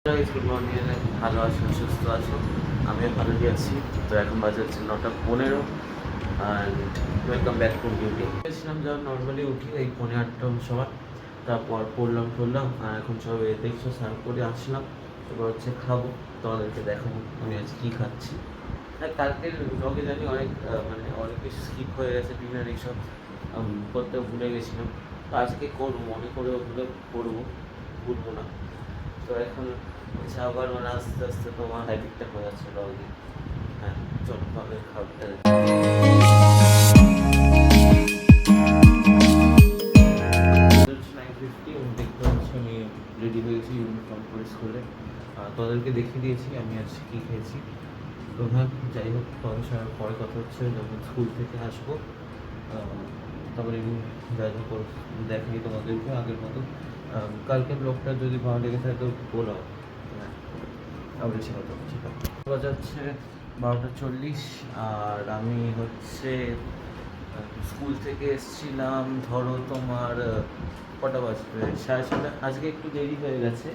Good morning, ভালো আছো, সুস্থ আছো? আমিও ভালোই আছি। তো এখন বাজে হচ্ছে 9:15 and welcome back to duty. গেছিলাম যখন নর্মালি উঠি এই 8:15 সময়, তারপর পড়লাম আর এখন সব দেখছো স্নান করে আসলাম। এবার হচ্ছে খাবো, তোমাদেরকে দেখাবো আমি আজ কী খাচ্ছি। হ্যাঁ, কালকের ব্লগে জানি অনেক অনেক কিছু স্কিপ হয়ে গেছে, ডিনার এইসব করতে ভুলে গেছিলাম। তো আজকে করবো, মনে করে ওগুলো করবো, ভুলবো না। তো এখন হচ্ছে আবার আস্তে আস্তে তোমার হ্যাবিটটা হয়ে যাচ্ছে ব্লগে। হ্যাঁ, চলো ভাবে খাবারটা দেখতে হচ্ছে আমি রেডি হয়ে গেছি ইউনিফর্ম পরে স্কুলে। তোদেরকে দেখিয়ে দিয়েছি আমি আজ কী খেয়েছি। তো হ্যাঁ, যাই হোক, তোমাদের সঙ্গে পরে কথা হচ্ছে যখন স্কুল থেকে আসবো। তারপরে যাই হোক দেখাই তোমাদেরকে আগের মতো। কালকে ব্লগটা যদি ভালো লেগে থাকে তো বলো। হ্যাঁ, আবার সে কথা ঠিক আছে। বাজাচ্ছে 12:40 আর আমি হচ্ছে স্কুল থেকে এসেছিলাম ধরো তোমার কটা বাজবে, 7:30। আজকে একটু দেরি হয়ে গেছে,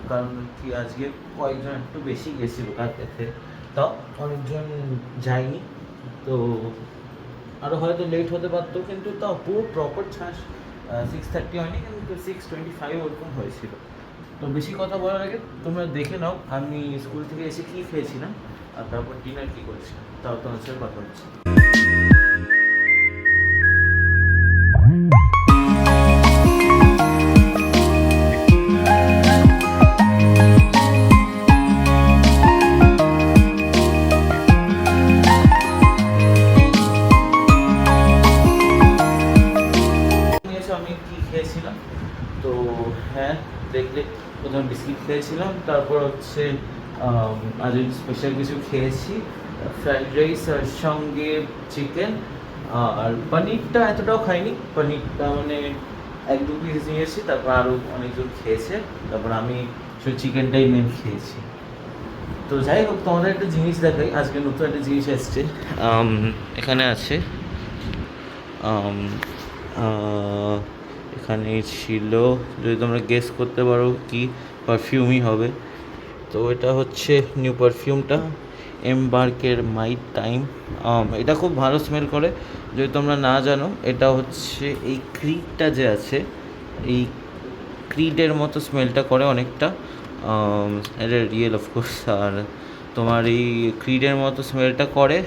কারণ কি আজকে কয়েকজন একটু বেশি গেছিলো কালকেতে, তাও অনেকজন যায়নি। তো আরও হয়তো লেট হতে পারতো, কিন্তু তাও পুরো প্রপার 6:30 হয়নি, কিন্তু 6:25 ওরকম হয়েছিল। তো বেশি কথা বলার আগে তোমরা দেখে নাও আমি স্কুল থেকে এসে কী খেয়েছিলাম আর তারপর ডিনার কী করেছিলাম, তাও তোমার সাথে কথা হচ্ছে। আমি কী খেয়েছিলাম, তো হ্যাঁ দেখলে প্রথমে বিস্কিট খেয়েছিলাম, তারপর হচ্ছে আজ স্পেশাল কিছু খেয়েছি, ফ্রাইড রাইস আর সঙ্গে চিকেন। আর পনিরটা এতটাও খাইনি, পনিরটা মানে 1-2 পিস নিয়েছি, তারপর আরও অনেকজন খেয়েছে, তারপর আমি শুধু চিকেনটাই মেন খেয়েছি। তো যাই হোক, তোমাদের একটা জিনিস দেখাই, আজকে নতুন একটা জিনিস এসছে, এখানে আছে। এখানে ছিল, যদি তোমরা গেস করতে পারো কি পারফিউমই হবে। তো এটা হচ্ছে নিউ পারফিউমটা, এমবার্কের মাই টাইম। এটা খুব ভালো স্মেল করে, যদি তোমরা না জানো। এটা হচ্ছে এই ক্রিডটা যে আছে, এই ক্রিডের মতো স্মেলটা করে অনেকটা। এটা রিয়েল অফকোর্স। আর তোমার এই ক্রিডের মতো স্মেলটা করে।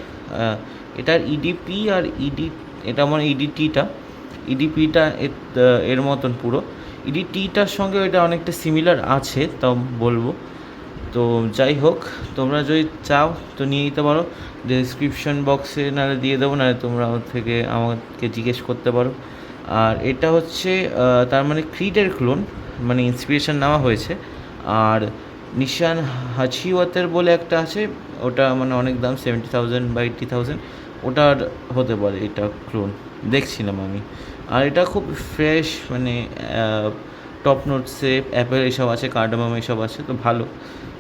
এটার ইডিপি আর এটা মানে ইডিপিটা এর মতন পুরো। ইডিটিটার সঙ্গে এটা অনেকটা সিমিলার আছে, তাও বলবো। তো যাই হোক, তোমরা যদি চাও তো নিয়ে নিতে পারো, ডেসক্রিপশন বক্সে নাহলে দিয়ে দেবো, নাহলে তোমরা ওর থেকে আমাকে জিজ্ঞেস করতে পারো। আর এটা হচ্ছে তার মানে ক্রিডের ক্লোন, মানে ইন্সপিরেশন নেওয়া হয়েছে। আর নিশান হাচিওয়াতের বলে একটা আছে, ওটা মানে অনেক দাম, 70,000 বা 80,000, ওটার হতে পারে এটা ক্লোন, দেখছিলাম আমি। আর এটা খুব ফ্রেশ, মানে টপ নোটসে অ্যাপেল এসব আছে, কার্ডামাম এসব আছে, তো ভালো,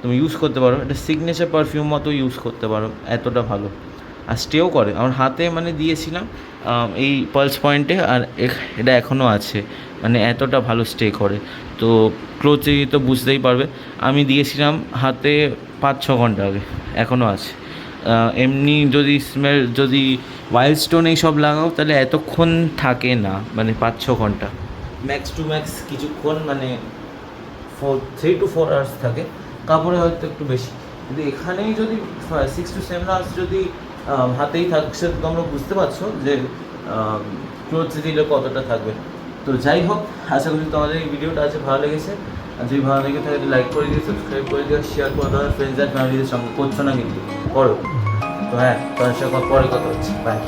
তুমি ইউজ করতে পারো। এটা সিগনেচার পারফিউম মতো ইউজ করতে পারো, এতটা ভালো। আর স্টেও করে, আমার হাতে মানে দিয়েছিলাম এই পালস পয়েন্টে, আর এটা এখনও আছে, মানে এতটা ভালো স্টে করে। তো ক্লোথে তো বুঝতেই পারবে, আমি দিয়েছিলাম হাতে 5-6 ঘন্টা আগে, এখনও আছে। এমনি যদি ওয়াইল্ড স্টোন এইসব লাগাও তাহলে এতক্ষণ থাকে না, মানে 5-6 ঘন্টা, ম্যাক্স টু ম্যাক্স কিছুক্ষণ, মানে 3 to 4 আওয়ার্স থাকে। কাপড়ে হয়তো একটু বেশি, কিন্তু এখানেই যদি 6 to 7 আওয়ার্স যদি হাতেই থাকছে, তো তোমরা বুঝতে পারছো যে ক্লোথস দিলে কতটা থাকবে। তো যাই হোক, আশা করি তোমাদের এই ভিডিওটা আছে ভালো লেগেছে। আর যদি ভালো লেগে থাকে লাইক করে দিও, সাবস্ক্রাইব করে দিও, শেয়ার করে দেওয়ার ফ্রেন্ডস অ্যান্ড ফ্যামিলিদের সঙ্গে, করছো না কিন্তু করো। তো হ্যাঁ, তাদের সাথে পরে কথা হচ্ছে, বাই।